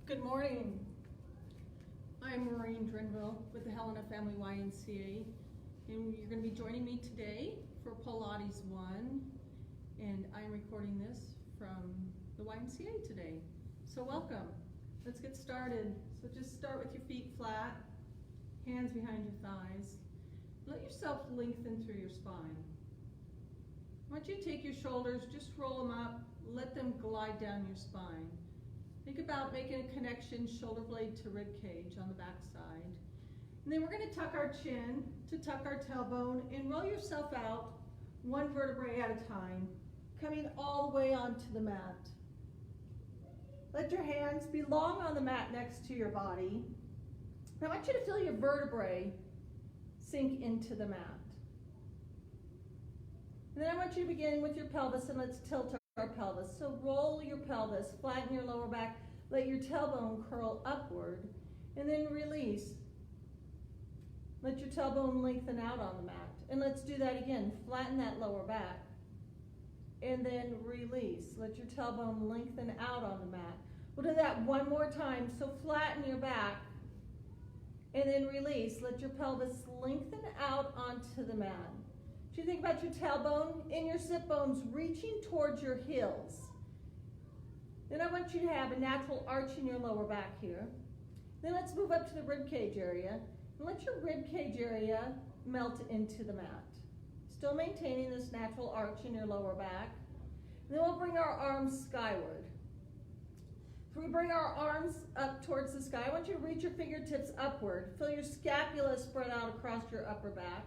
Good morning. I'm Maureen Drinville with the Helena Family YMCA, and you're going to be joining me today for Pilates 1, and I'm recording this from the YMCA today. So welcome. Let's get started. So just start with your feet flat, hands behind your thighs. Let yourself lengthen through your spine. I want you to take your shoulders, just roll them up, let them glide down your spine. Think about making a connection shoulder blade to rib cage on the back side. And then we're going to tuck our chin to tuck our tailbone and roll yourself out one vertebrae at a time, coming all the way onto the mat. Let your hands be long on the mat next to your body. I want you to feel your vertebrae sink into the mat. And then I want you to begin with your pelvis, and let's tilt our pelvis. So roll your pelvis, flatten your lower back, let your tailbone curl upward, and then release. Let your tailbone lengthen out on the mat. And let's do that again. Flatten that lower back, and then release. Let your tailbone lengthen out on the mat. We'll do that one more time. So flatten your back, and then release. Let your pelvis lengthen out onto the mat. You think about your tailbone and your sit bones reaching towards your heels. Then I want you to have a natural arch in your lower back here. Then let's move up to the rib cage area and let your rib cage area melt into the mat. Still maintaining this natural arch in your lower back. And then we'll bring our arms skyward. So we bring our arms up towards the sky. I want you to reach your fingertips upward. Feel your scapula spread out across your upper back.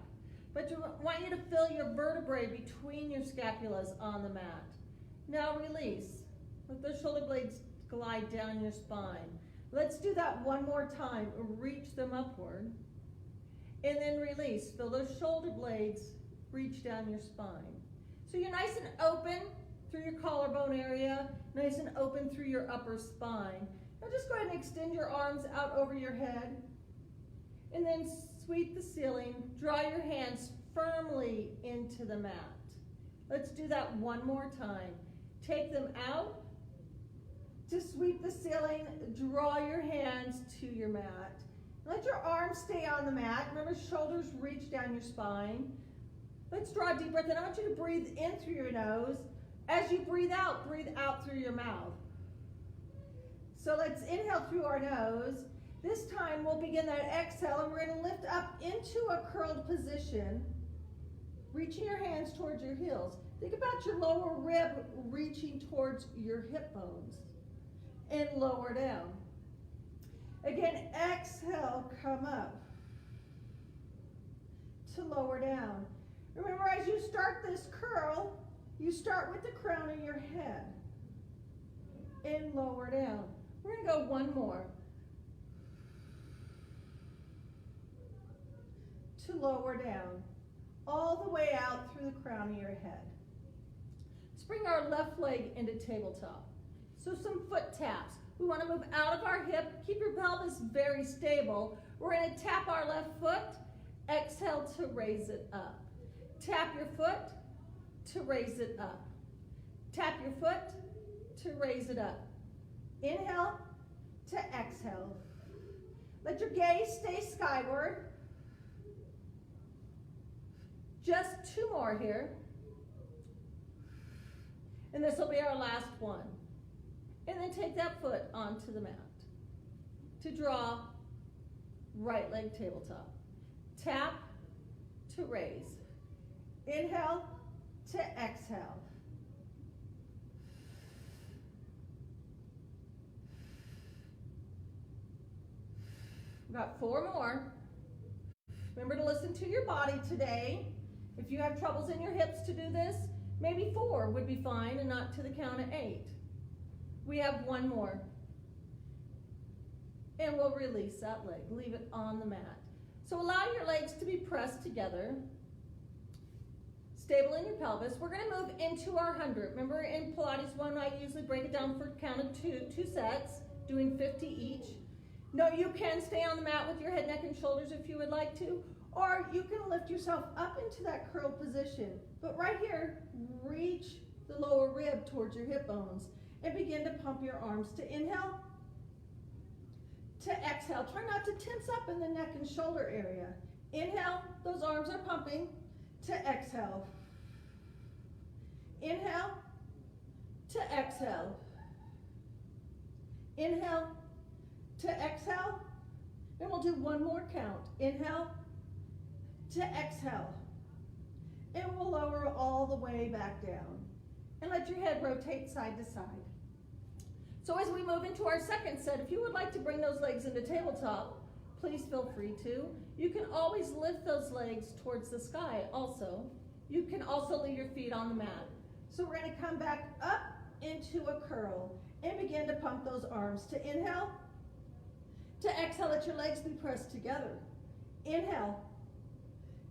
But I want you to feel your vertebrae between your scapulas on the mat. Now release. Let those shoulder blades glide down your spine. Let's do that one more time. Reach them upward. And then release. Feel those shoulder blades reach down your spine. So you're nice and open through your collarbone area, nice and open through your upper spine. Now just go ahead and extend your arms out over your head. And then sweep the ceiling, draw your hands firmly into the mat. Let's do that one more time. Take them out to sweep the ceiling, draw your hands to your mat. Let your arms stay on the mat. Remember, shoulders reach down your spine. Let's draw a deep breath in. I want you to breathe in through your nose. As you breathe out through your mouth. So let's inhale through our nose. This time we'll begin that exhale and we're going to lift up into a curled position, reaching your hands towards your heels. Think about your lower rib reaching towards your hip bones and lower down. Again, exhale, come up to lower down. Remember, as you start this curl, you start with the crown of your head and lower down. We're going to go one more. To lower down, all the way out through the crown of your head. Let's bring our left leg into tabletop. So some foot taps. We want to move out of our hip. Keep your pelvis very stable. We're going to tap our left foot. Exhale to raise it up. Tap your foot to raise it up. Tap your foot to raise it up. Inhale to exhale. Let your gaze stay skyward. Just two more here. And this will be our last one. And then take that foot onto the mat to draw right leg tabletop. Tap to raise. Inhale to exhale. We've got four more. Remember to listen to your body today. If you have troubles in your hips to do this, maybe 4 would be fine and not to the count of 8. We have one more. And we'll release that leg. Leave it on the mat. So allow your legs to be pressed together. Stable in your pelvis. We're going to move into our 100. Remember in Pilates 1, I usually break it down for a count of two sets, doing 50 each. No, you can stay on the mat with your head, neck, and shoulders if you would like to. Or you can lift yourself up into that curled position. But right here, reach the lower rib towards your hip bones and begin to pump your arms to inhale to exhale. Try not to tense up in the neck and shoulder area. Inhale, those arms are pumping, to exhale. Inhale, to exhale. Inhale, to exhale. And we'll do one more count. Inhale, to exhale. And we'll lower all the way back down. And let your head rotate side to side. So as we move into our second set, if you would like to bring those legs into tabletop, please feel free to. You can always lift those legs towards the sky also. You can also leave your feet on the mat. So we're going to come back up into a curl and begin to pump those arms. To inhale, to exhale, let your legs be pressed together. Inhale,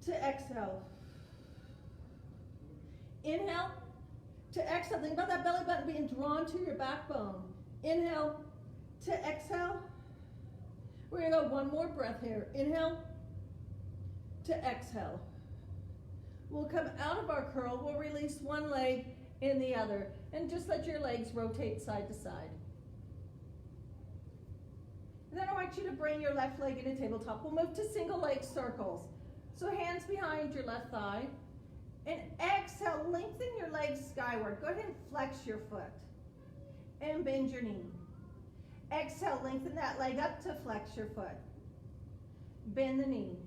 to exhale. Inhale, to exhale. Think about that belly button being drawn to your backbone. Inhale, to exhale. We're going to go one more breath here. Inhale, to exhale. We'll come out of our curl. We'll release one leg and the other. And just let your legs rotate side to side. And then I want you to bring your left leg into tabletop. We'll move to single leg circles. So hands behind your left thigh. And exhale, lengthen your legs skyward. Go ahead and flex your foot. And bend your knee. Exhale, lengthen that leg up to flex your foot. Bend the knee.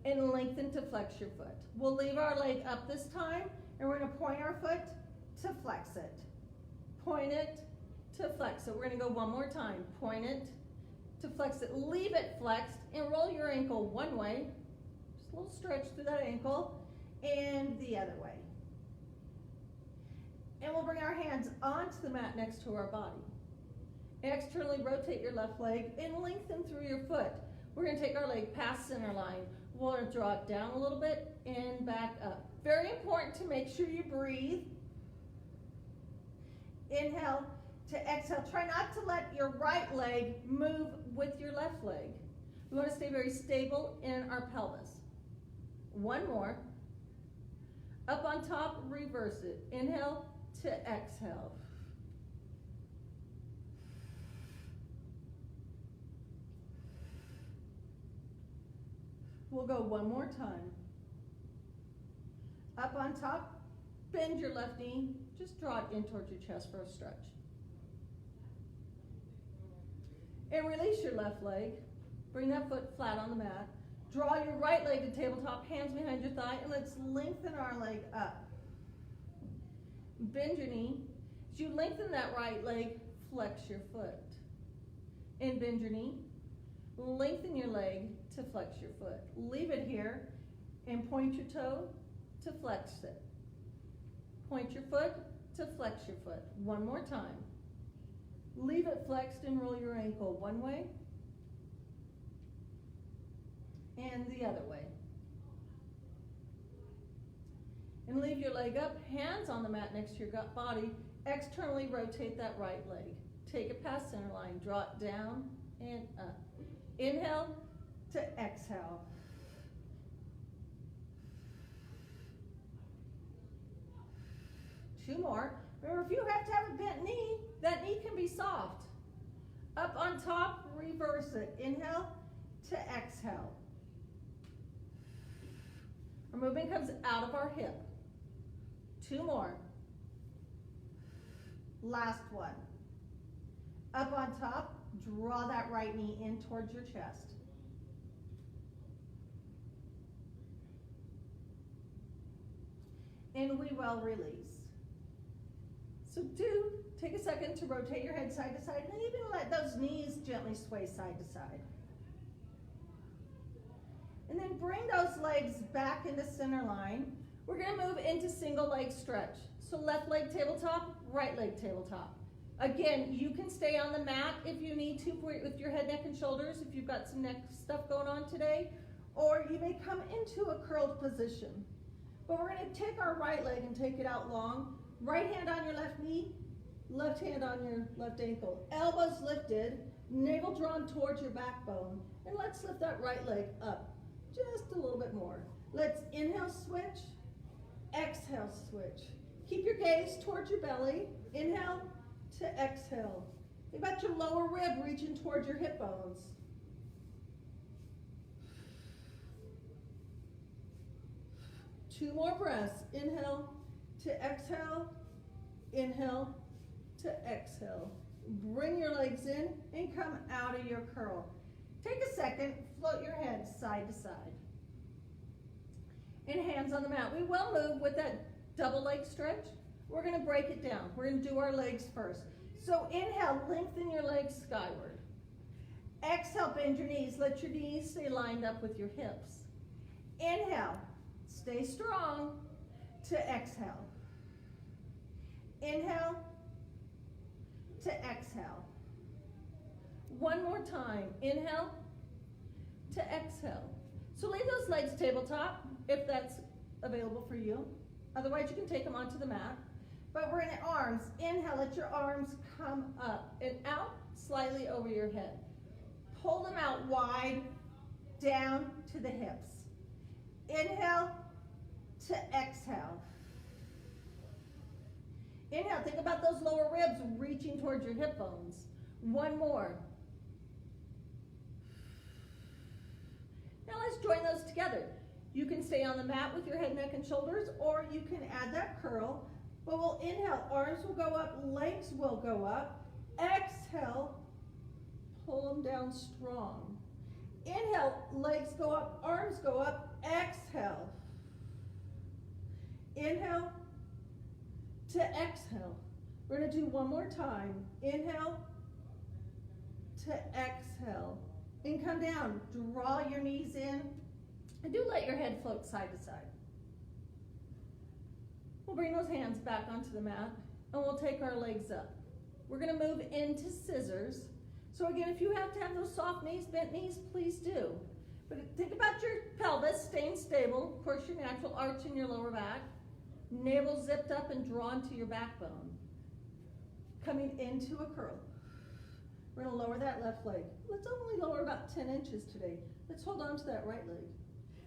And lengthen to flex your foot. We'll leave our leg up this time, and we're going to point our foot to flex it. Point it to flex it. We're going to go one more time. Point it to flex it. Leave it flexed, and roll your ankle one way. Just a little stretch through that ankle, and the other way. And we'll bring our hands onto the mat next to our body. Externally rotate your left leg and lengthen through your foot. We're going to take our leg past center line. We'll draw it down a little bit and back up. Very important to make sure you breathe. Inhale to exhale. Try not to let your right leg move with your left leg. We want to stay very stable in our pelvis. One more. Up on top, reverse it. Inhale to exhale. We'll go one more time. Up on top, bend your left knee. Just draw it in towards your chest for a stretch. And release your left leg. Bring that foot flat on the mat. Draw your right leg to tabletop, hands behind your thigh, and let's lengthen our leg up. Bend your knee. As you lengthen that right leg, flex your foot. And bend your knee. Lengthen your leg to flex your foot. Leave it here and point your toe to flex it. Point your foot to flex your foot. One more time. Leave it flexed and roll your ankle one way and the other way. And leave your leg up, hands on the mat next to your gut body. Externally rotate that right leg. Take it past center line. Draw it down and up. Inhale to exhale. Two more. Remember, if you have to have a bent knee, that knee can be soft. Up on top, reverse it. Inhale to exhale. Our movement comes out of our hip. Two more. Last one. Up on top, draw that right knee in towards your chest. And we will release. So take a second to rotate your head side to side and even let those knees gently sway side to side. And then bring those legs back into center line. We're going to move into single leg stretch. So left leg tabletop, right leg tabletop. Again, you can stay on the mat if you need to with your head, neck, and shoulders if you've got some neck stuff going on today. Or you may come into a curled position. But we're going to take our right leg and take it out long. Right hand on your left knee, left hand on your left ankle. Elbows lifted, navel drawn towards your backbone. And let's lift that right leg up just a little bit more. Let's inhale, switch. Exhale, switch. Keep your gaze towards your belly. Inhale to exhale. Think about your lower rib reaching towards your hip bones. Two more breaths. Inhale to exhale. Inhale to exhale. Bring your legs in and come out of your curl. Take a second, float your head side to side. And hands on the mat. We will move with that double leg stretch. We're going to break it down. We're going to do our legs first. So inhale, lengthen your legs skyward. Exhale, bend your knees. Let your knees stay lined up with your hips. Inhale, stay strong to exhale. Inhale to exhale. One more time. Inhale to exhale. So leave those legs tabletop if that's available for you. Otherwise, you can take them onto the mat. But we're in arms. Inhale, let your arms come up and out slightly over your head. Pull them out wide, down to the hips. Inhale to exhale. Inhale, think about those lower ribs reaching towards your hip bones. One more. Now let's join those together. You can stay on the mat with your head, neck, and shoulders, or you can add that curl. But we'll inhale, arms will go up, legs will go up. Exhale, pull them down strong. Inhale, legs go up, arms go up. Exhale. Inhale to exhale. We're going to do one more time. Inhale to exhale. And come down. Draw your knees in. And do let your head float side to side. We'll bring those hands back onto the mat and we'll take our legs up. We're going to move into scissors. So again, if you have to have those soft knees, bent knees, please do. But think about your pelvis staying stable. Of course, your natural arch in your lower back. Navel zipped up and drawn to your backbone. Coming into a curl. We're going to lower that left leg. Let's only lower about 10 inches today. Let's hold on to that right leg.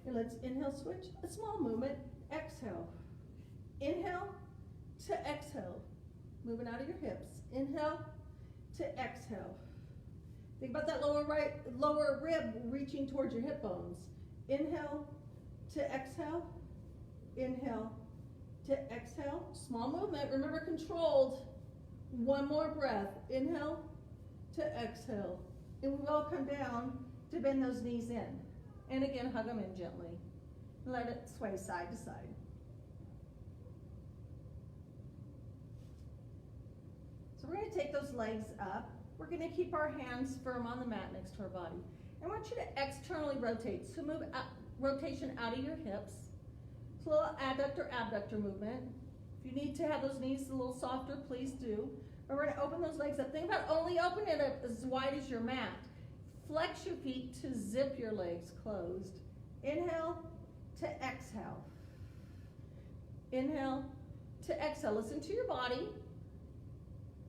And let's inhale, switch. A small movement. Exhale. Inhale to exhale. Moving out of your hips. Inhale to exhale. Think about that lower rib reaching towards your hip bones. Inhale to exhale. Inhale to exhale. Small movement. Remember, controlled. One more breath. Inhale to exhale. And we will come down to bend those knees in. And again, hug them in gently. Let it sway side to side. So we're going to take those legs up. We're going to keep our hands firm on the mat next to our body. I want you to externally rotate. So move rotation out of your hips. It's a little adductor, abductor movement. If you need to have those knees a little softer, please do. But we're going to open those legs up. Think about only opening it up as wide as your mat. Flex your feet to zip your legs closed. Inhale to exhale. Inhale to exhale. Listen to your body.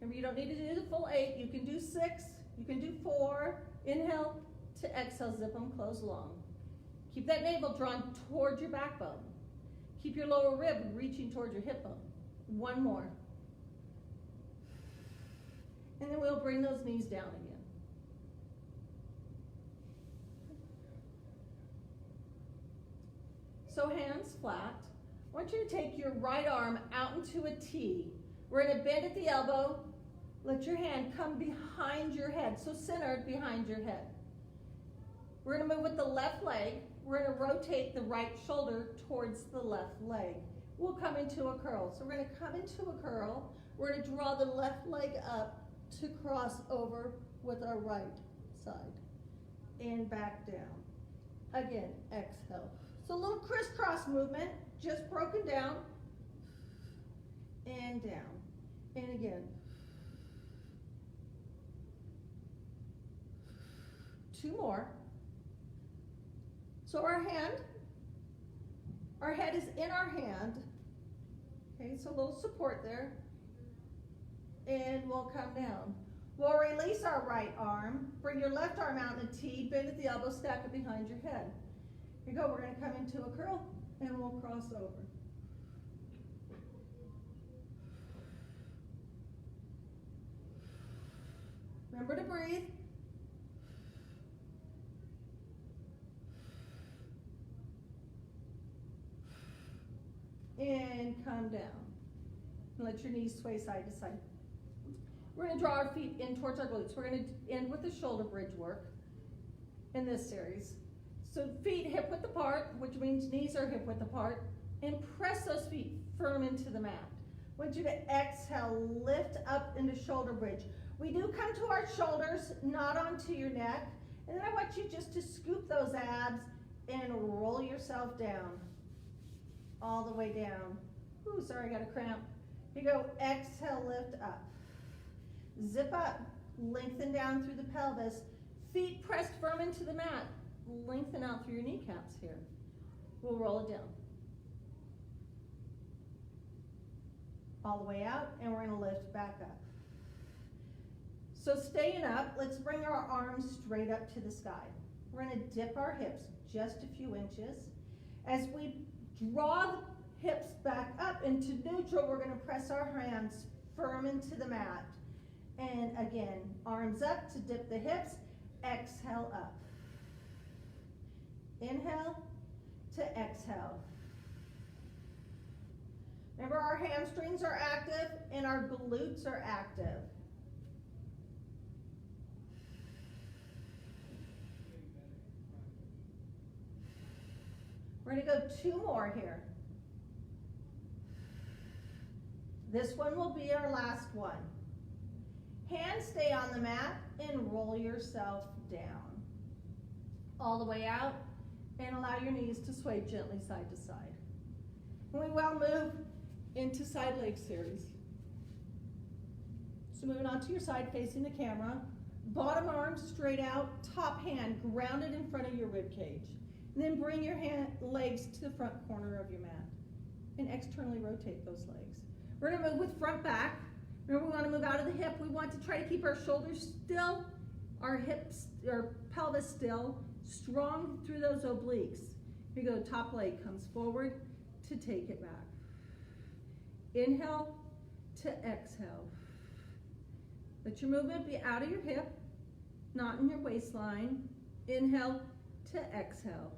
Remember, you don't need to do the full 8. You can do 6. You can do 4. Inhale to exhale. Zip them closed long. Keep that navel drawn towards your backbone. Keep your lower rib reaching towards your hip bone. One more. And then we'll bring those knees down again. So hands flat. I want you to take your right arm out into a T. We're going to bend at the elbow. Let your hand come behind your head, so centered behind your head. We're going to move with the left leg. We're going to rotate the right shoulder towards the left leg. We'll come into a curl. So we're going to come into a curl. We're going to draw the left leg up to cross over with our right side. And back down. Again, exhale. So a little crisscross movement, just broken down, and down, and again. 2 more. So our head is in our hand. Okay, so a little support there. And we'll come down. We'll release our right arm, bring your left arm out in a T, bend at the elbow, stack it behind your head. Here you go, we're going to come into a curl, and we'll cross over. Remember to breathe. And come down. And let your knees sway side to side. We're going to draw our feet in towards our glutes. We're going to end with the shoulder bridge work in this series. So feet hip width apart, which means knees are hip width apart, and press those feet firm into the mat. I want you to exhale, lift up into shoulder bridge. We do come to our shoulders, not onto your neck, and then I want you just to scoop those abs and roll yourself down, all the way down. Ooh, sorry, I got a cramp. Here you go, exhale, lift up. Zip up, lengthen down through the pelvis. Feet pressed firm into the mat. Lengthen out through your kneecaps here. We'll roll it down. All the way out, and we're going to lift back up. So staying up, let's bring our arms straight up to the sky. We're going to dip our hips just a few inches. As we draw the hips back up into neutral, we're going to press our hands firm into the mat. And again, arms up to dip the hips, exhale up. Inhale to exhale. Remember, our hamstrings are active and our glutes are active. We're going to go 2 more here. This one will be our last one. Hands stay on the mat and roll yourself down. All the way out, and allow your knees to sway gently side to side. And we will move into side leg series. So moving on to your side facing the camera, bottom arm straight out, top hand grounded in front of your rib cage. And then bring your legs to the front corner of your mat and externally rotate those legs. We're going to move with front back. Remember, we want to move out of the hip. We want to try to keep our shoulders still, our hips, our pelvis still, strong through those obliques. Here you go, top leg comes forward to take it back. Inhale to exhale. Let your movement be out of your hip, not in your waistline. Inhale to exhale.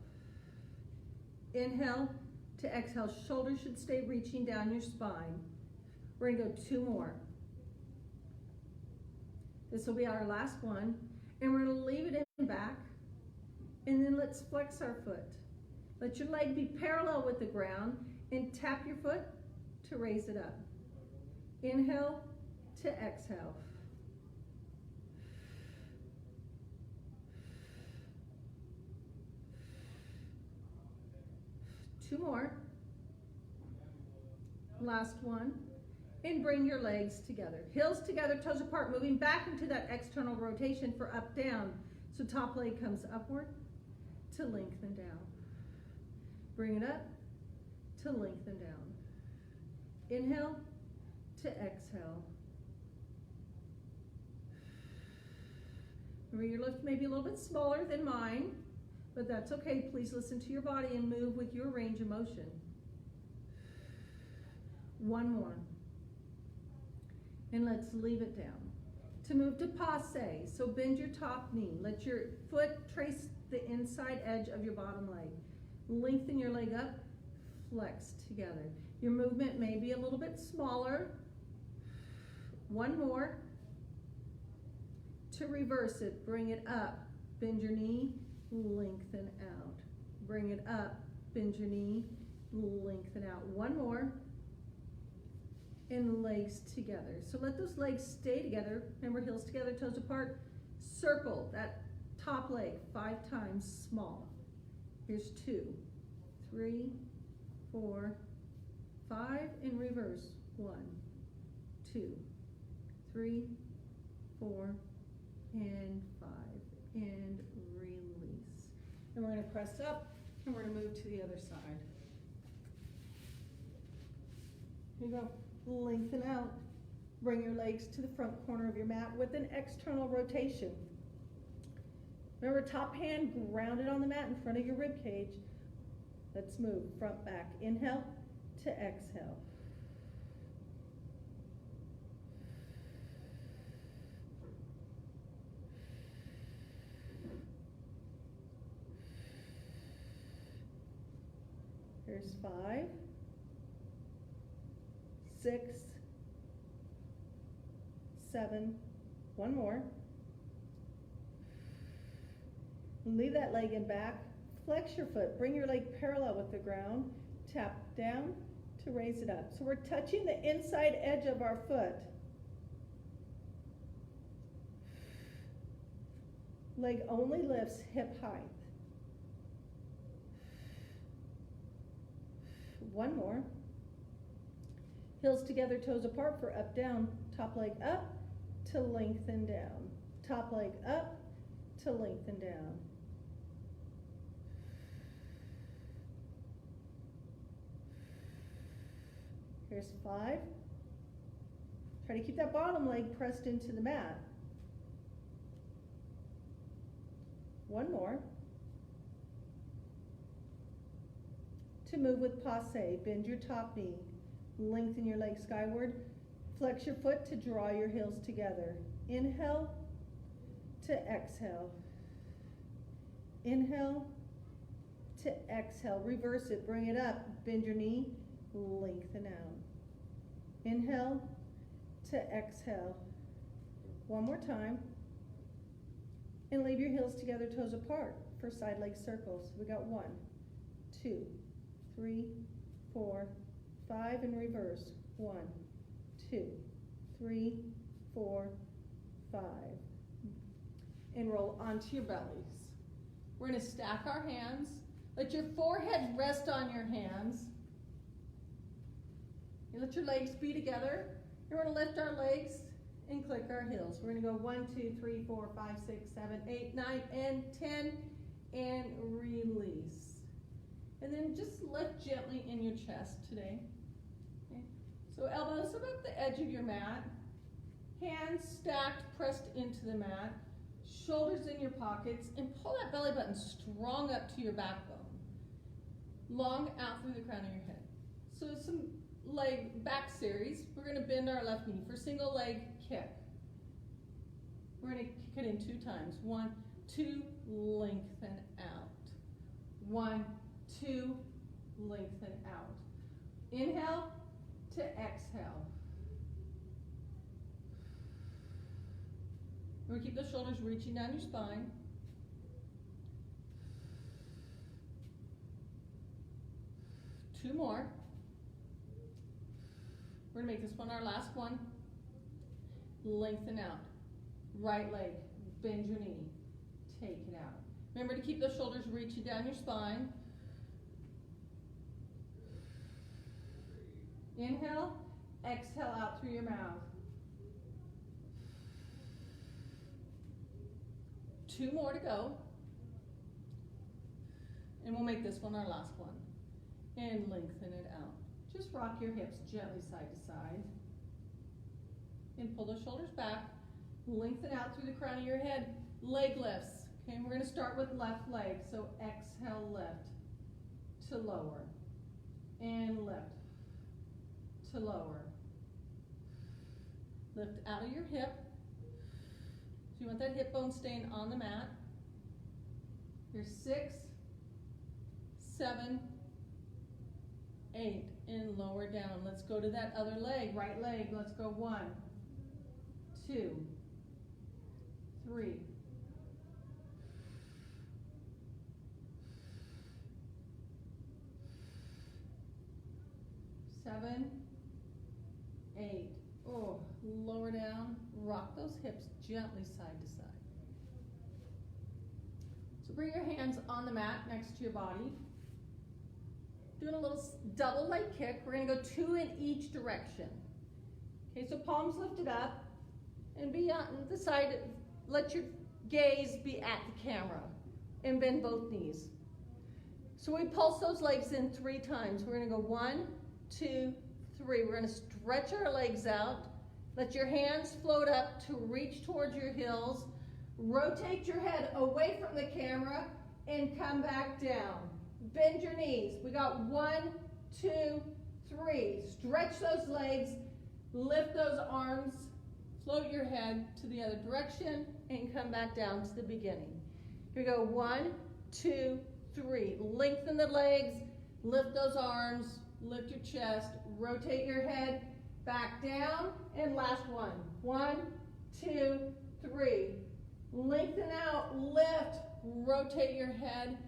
Inhale to exhale. Shoulders should stay reaching down your spine. We're going to go 2 more. This will be our last one. And we're going to leave it in back. And then let's flex our foot. Let your leg be parallel with the ground and tap your foot to raise it up. Inhale to exhale. Two more. Last one. And bring your legs together. Heels together, toes apart, moving back into that external rotation for up, down. So top leg comes upward to lengthen down. Bring it up to lengthen down. Inhale to exhale. Remember, your lift may be a little bit smaller than mine, but that's okay. Please listen to your body and move with your range of motion. 1 more. And let's leave it down. To move to passe, so bend your top knee. Let your foot trace the inside edge of your bottom leg. Lengthen your leg up, flex together. Your movement may be a little bit smaller. 1 more. To reverse it, bring it up, bend your knee, lengthen out. Bring it up, bend your knee, lengthen out. 1 more. And legs together. So let those legs stay together. Remember, heels together, toes apart. Circle that top leg 5 times small. Here's 2, 3, 4, 5, and reverse. 1, 2, 3, 4, and 5, and release. And we're going to press up, and we're going to move to the other side. Here you go. Lengthen out. Bring your legs to the front corner of your mat with an external rotation. Remember, top hand grounded on the mat in front of your rib cage. Let's move front back. Inhale to exhale. Here's 5, 6, 7, one more. Leave that leg in back. Flex your foot. Bring your leg parallel with the ground. Tap down to raise it up. So we're touching the inside edge of our foot. Leg only lifts hip height. One more. Heels together, toes apart for up, down. Top leg up to lengthen down. Top leg up to lengthen down. Here's 5. Try to keep that bottom leg pressed into the mat. One more. To move with passe, bend your top knee, lengthen your leg skyward, flex your foot to draw your heels together. Inhale to exhale. Inhale to exhale. Reverse it, bring it up, bend your knee, lengthen out. Inhale to exhale. One more time. And leave your heels together, toes apart for side leg circles. We got 1, 2, 3, 4, 5, and reverse. 1, 2, 3, 4, 5. And roll onto your bellies. We're going to stack our hands. Let your forehead rest on your hands. You let your legs be together. We're going to lift our legs and click our heels. We're going to go 1, 2, 3, 4, 5, 6, 7, 8, 9, and 10, and release. And then just lift gently in your chest today. Okay. So elbows about the edge of your mat, hands stacked, pressed into the mat, shoulders in your pockets, and pull that belly button strong up to your backbone, long out through the crown of your head. So some leg back series. We're going to bend our left knee for single leg kick. We're going to kick it in 2 times. 1, 2, lengthen out. 1, 2, lengthen out. Inhale to exhale. We're going to keep the shoulders reaching down your spine. Two more. We're going to make this one our last one. Lengthen out. Right leg, bend your knee. Take it out. Remember to keep those shoulders reaching down your spine. Inhale, exhale out through your mouth. 2 more to go. And we'll make this one our last one. And lengthen it out. Just rock your hips gently side to side. And pull those shoulders back. Lengthen out through the crown of your head. Leg lifts. Okay, and we're going to start with left leg. So exhale, lift to lower. And lift to lower. Lift out of your hip. So you want that hip bone staying on the mat. Here's 6, 7, 8, and lower down. Let's go to that other leg, right leg. Let's go 1, 2, 3, 7, 8. Oh, lower down. Rock those hips gently side to side. So bring your hands on the mat next to your body. Doing a little double leg kick. We're going to go 2 in each direction. Okay, so palms lifted up and be on the side. Let your gaze be at the camera and bend both knees. So we pulse those legs in 3 times. We're going to go 1, 2, 3. We're going to stretch our legs out. Let your hands float up to reach towards your heels. Rotate your head away from the camera and come back down. Bend your knees. We got 1, 2, 3. Stretch those legs. Lift those arms. Float your head to the other direction and come back down to the beginning. Here we go. 1, 2, 3. Lengthen the legs. Lift those arms, lift your chest, rotate your head back down, and last one. 1, 2, 3. Lengthen out, lift, rotate your head,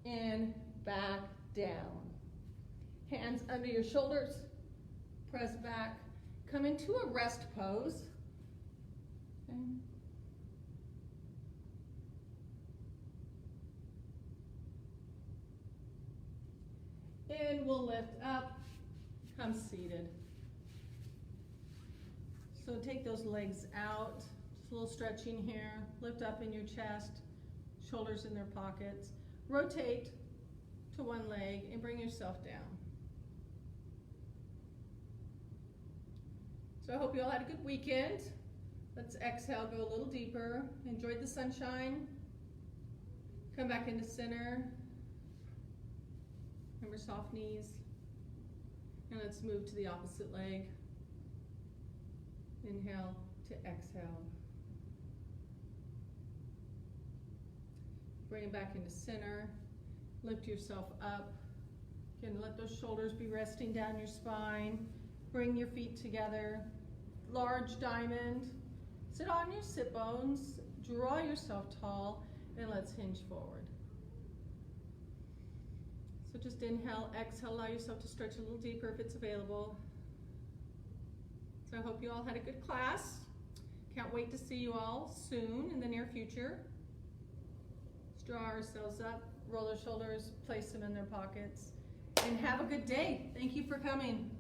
and back down. Hands under your shoulders, press back, come into a rest pose. Okay. And we'll lift up, come seated. So take those legs out, just a little stretching here, lift up in your chest, shoulders in their pockets. Rotate to one leg and bring yourself down. So I hope you all had a good weekend. Let's exhale, go a little deeper. Enjoyed the sunshine. Come back into center. Remember, soft knees. And let's move to the opposite leg. Inhale to exhale. Bring it back into center. Lift yourself up. Again, let those shoulders be resting down your spine. Bring your feet together. Large diamond. Sit on your sit bones. Draw yourself tall. And let's hinge forward. So just inhale, exhale, allow yourself to stretch a little deeper if it's available. So I hope you all had a good class. Can't wait to see you all soon in the near future. Let's draw ourselves up, roll our shoulders, place them in their pockets, and have a good day. Thank you for coming.